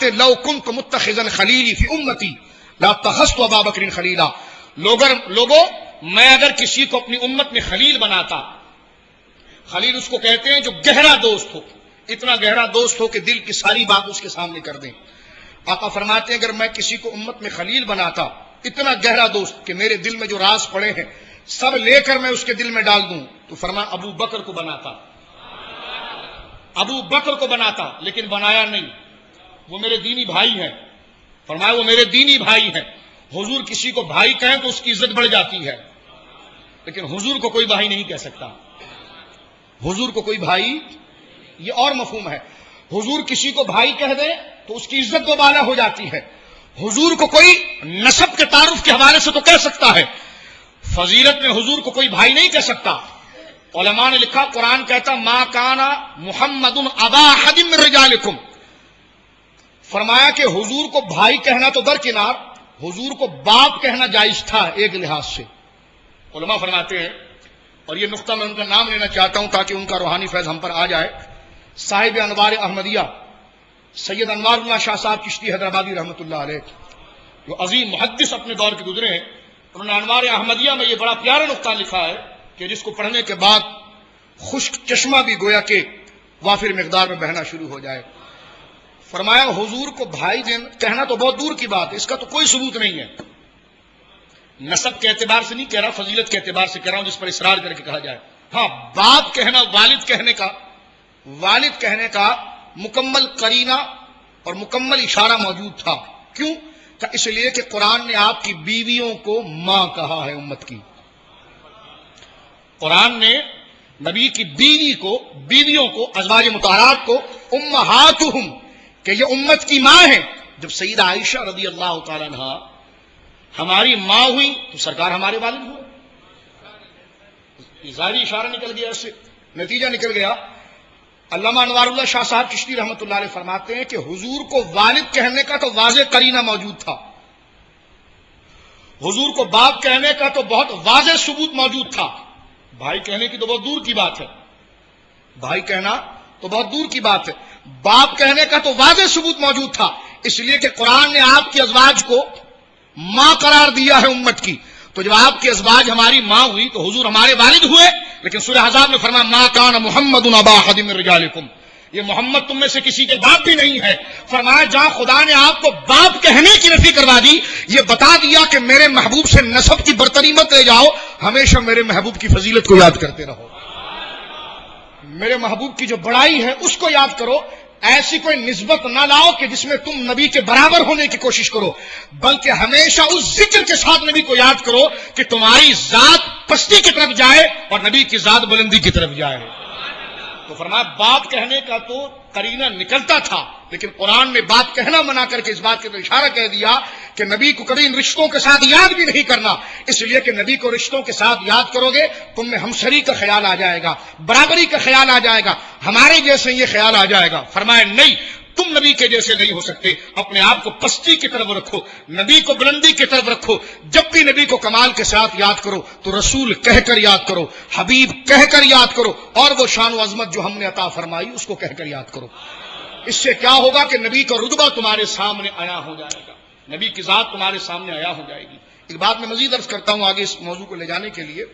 فرماتے لو کنت متخذا خلیلی فی امتی لاتخذت ابا بکر خلیلا، لوگوں میں اگر کسی کو اپنی امت میں خلیل بناتا، خلیل اس کو کہتے ہیں جو گہرا دوست ہو، اتنا گہرا دوست ہو کہ دل کی ساری بات اس کے سامنے کر دیں. آقا فرماتے ہیں اگر میں کسی کو امت میں خلیل بناتا، اتنا گہرا دوست کہ میرے دل میں جو راز پڑے ہیں سب لے کر میں اس کے دل میں ڈال دوں، تو فرمایا ابو بکر کو بناتا، ابو بکر کو بناتا، لیکن بنایا نہیں. وہ میرے دینی بھائی ہیں، فرمایا وہ میرے دینی بھائی ہیں. حضور کسی کو بھائی کہیں تو اس کی عزت بڑھ جاتی ہے، لیکن حضور کو کوئی بھائی نہیں کہہ سکتا. حضور کو کوئی بھائی، یہ اور مفہوم ہے. حضور کسی کو بھائی کہہ دے تو اس کی عزت دوبالا ہو جاتی ہے. حضور کو کوئی نسب کے تعارف کے حوالے سے تو کہہ سکتا ہے، فضیلت میں حضور کو کوئی بھائی نہیں کہہ سکتا. علماء نے لکھا، قرآن کہتا ما کانا محمد ابا احد من رجالکم، فرمایا کہ حضور کو بھائی کہنا تو درکنار، حضور کو باپ کہنا جائز تھا ایک لحاظ سے. علماء فرماتے ہیں، اور یہ نقطہ میں ان کا نام لینا چاہتا ہوں تاکہ ان کا روحانی فیض ہم پر آ جائے. صاحب انوار احمدیہ سید انوار اللہ شاہ صاحب چشتی حیدرآبادی رحمۃ اللہ علیہ، جو عظیم محدث اپنے دور کے گزرے ہیں، انہوں نے انوار احمدیہ میں یہ بڑا پیارا نقطہ لکھا ہے کہ جس کو پڑھنے کے بعد خشک چشمہ بھی گویا کہ وافر مقدار میں بہنا شروع ہو جائے. فرمایا حضور کو بھائی کہنا تو بہت دور کی بات ہے، اس کا تو کوئی ثبوت نہیں ہے. نسب کے اعتبار سے نہیں کہہ رہا، فضیلت کے اعتبار سے کہہ رہا ہوں جس پر اصرار کر کے کہا جائے. ہاں باپ کہنا، والد کہنے کا مکمل قرینہ اور مکمل اشارہ موجود تھا. کیوں؟ کہ اس لیے کہ قرآن نے آپ کی بیویوں کو ماں کہا ہے. امت کی قرآن نے نبی کی بیویوں کو ازواج مطہرات کو امہاتہم، کہ یہ امت کی ماں ہیں. جب سیدہ عائشہ رضی اللہ تعالیٰ عنہا ہماری ماں ہوئی تو سرکار ہمارے والد ہوئے. ظاہری اشارہ نکل گیا، اس سے نتیجہ نکل گیا. علامہ انوار اللہ شاہ صاحب چشتی رحمۃ اللہ علیہ فرماتے ہیں کہ حضور کو والد کہنے کا تو واضح قرینہ موجود تھا، حضور کو باپ کہنے کا تو بہت واضح ثبوت موجود تھا. بھائی کہنے کی تو بہت دور کی بات ہے، بھائی کہنا تو بہت دور کی بات ہے. باپ کہنے کا تو واضح ثبوت موجود تھا، اس لیے کہ قرآن نے آپ کی ازواج کو ماں قرار دیا ہے امت کی. تو جب آپ کی ازواج ہماری ماں ہوئی تو حضور ہمارے والد ہوئے. لیکن سورہ احزاب میں فرمایا ما کان محمد ابا احد من رجالکم، یہ محمد تم میں سے کسی کے باپ بھی نہیں ہے. فرمایا جہاں خدا نے آپ کو باپ کہنے کی نفی کروا دی، یہ بتا دیا کہ میرے محبوب سے نسب کی برتری مت لے جاؤ، ہمیشہ میرے محبوب کی فضیلت کو یاد کرتے رہو، میرے محبوب کی جو بڑائی ہے اس کو یاد کرو. ایسی کوئی نسبت نہ لاؤ کہ جس میں تم نبی کے برابر ہونے کی کوشش کرو، بلکہ ہمیشہ اس ذکر کے ساتھ نبی کو یاد کرو کہ تمہاری ذات پستی کی طرف جائے اور نبی کی ذات بلندی کی طرف جائے. تو فرمایا باپ کہنے کا تو قرینہ نکلتا تھا، لیکن قرآن نے باپ کہنا منع کر کے اس بات کے تو اشارہ کہہ دیا کہ نبی کو کبھی ان رشتوں کے ساتھ یاد بھی نہیں کرنا، اس لیے کہ نبی کو رشتوں کے ساتھ یاد کرو گے تم میں ہمشری کا خیال آ جائے گا، برابری کا خیال آ جائے گا، ہمارے جیسے یہ خیال آ جائے گا. فرمایا نہیں، تم نبی کے جیسے نہیں ہو سکتے، اپنے آپ کو پستی کی طرف رکھو، نبی کو بلندی کی طرف رکھو. جب بھی نبی کو کمال کے ساتھ یاد کرو تو رسول کہہ کر یاد کرو، حبیب کہہ کر یاد کرو، اور وہ شان و عظمت جو ہم نے عطا فرمائی اس کو کہہ کر یاد کرو. اس سے کیا ہوگا کہ نبی کا رتبہ تمہارے سامنے آیا ہو جائے گا، نبی کی ذات تمہارے سامنے آیا ہو جائے گی. ایک بات میں مزید عرض کرتا ہوں آگے اس موضوع کو لے جانے کے لیے.